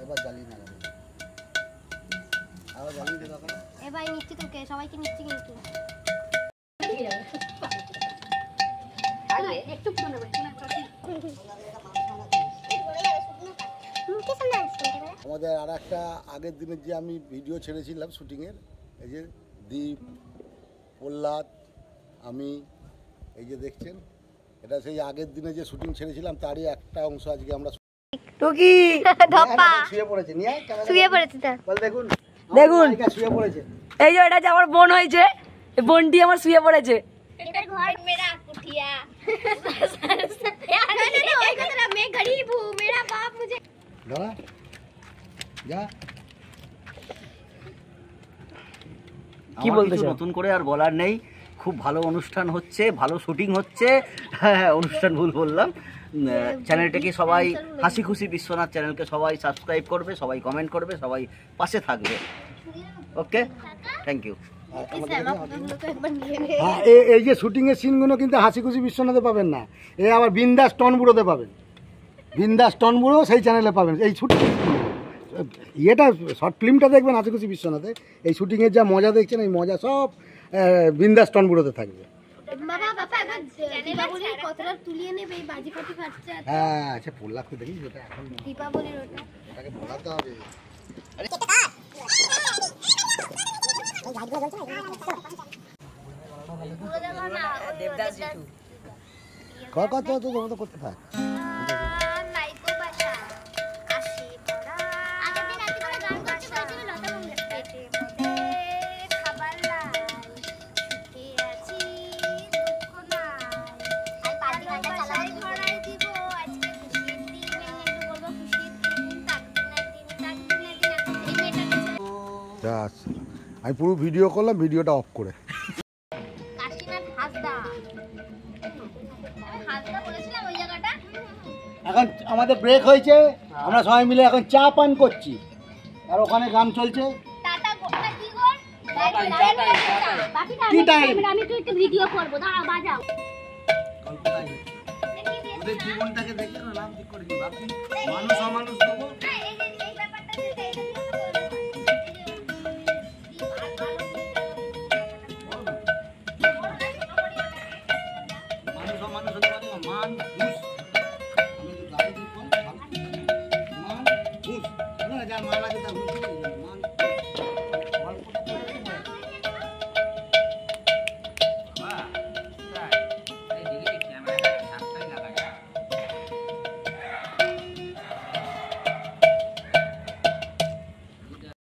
আবার জ্বালিয়ে না আবার জ্বালিয়ে দে তখন এ ভাই নিচ্ছি তোকে সবাইকে নিচ্ছি কিন্তু একটু পুরো নেবে আমাদের আর একটা আগের দিনের যে আমি ভিডিও ছেড়েছিলাম শুটিংয়ের এই যে দীপ প্রহ্লাদ আমি এই যে দেখছেন এটা সেই আগের দিনে যে শুটিং ছেড়েছিলাম তারই একটা অংশ আজকে আমরা টুকি ধপ্পা শুয়ে পড়েছে নিয়ে শুয়ে পড়েছে তার বল দেখুন দেখুন শুয়ে পড়েছে এই যে এটা যে আমার বোন হয়েছে বোনটি আমার শুয়ে পড়েছে इधर घर मेरा कुटिया ওই কথাটা मैं गरीब हूं मेरा बाप मुझे দাঁড়া যা কি বলতেছ নতুন করে আর বলার নেই খুব ভালো অনুষ্ঠান হচ্ছে ভালো শুটিং হচ্ছে হ্যাঁ অনুষ্ঠান ভুল বললাম চ্যানেলটাকে সবাই হাসি খুশি বিশ্বনাথ চ্যানেলকে সবাই সাবস্ক্রাইব করবে সবাই কমেন্ট করবে সবাই পাশে থাকবে ওকে থ্যাংক ইউ হ্যাঁ এই যে শুটিংয়ের সিনগুলো কিন্তু হাসি খুশি বিশ্বনাথে পাবেন না এই আবার বিন্দাস টনবুড়োতে পাবেন বিন্দাস টনবুড়ো সেই চ্যানেলে পাবেন এই শুটিং ইয়েটা শর্ট ফিল্মটা দেখবেন হাসি খুশি বিশ্বনাথে এই শুটিংয়ের যা মজা দেখছেন এই মজা সব বিন্দাস টনবুড়োতে থাকবে বাবা বাবা এবার দীপাবলির কতটা তুলিয়ে নেবে এই বাজি ফাটি ফাটছে হ্যাঁ আচ্ছা প্রহ্লাদকে দেখি যেটা এখন দীপাবলির ওটা এটাকে বলাতে হবে কত তো করতে থাক লাইকো বাসা আসি পড়া আগের দিন রাতে করে গান করতে বলেছিল লতা মঙ্গেশকর খাবার লাই সুখে আছি দুঃখ নাই আর পার্টি গানটা চালাই ঘড়াই দিব আজকে খুশির দিন একটু বলবো খুশির দিন তাক দিনের দিন এই মেয়েটাকে আমি পুরো ভিডিও করলাম ভিডিওটা অফ করে কাশিনাথ হাসদা আমি হাসদা বলেছিলাম ওই জায়গাটা এখন আমাদের ব্রেক হয়েছে আমরা সবাই মিলে এখন চা পান করছি আর ওখানে গান চলছে টাটা গোটা কি গো বাকিটা কি টাইম আমি তো একটু ভিডিও করব দাঁড়াও বাজাও ওদের জীবনটাকে দেখে না নাম ঠিক করে দিই ভাবছি মানুষ অমানুষ দেবো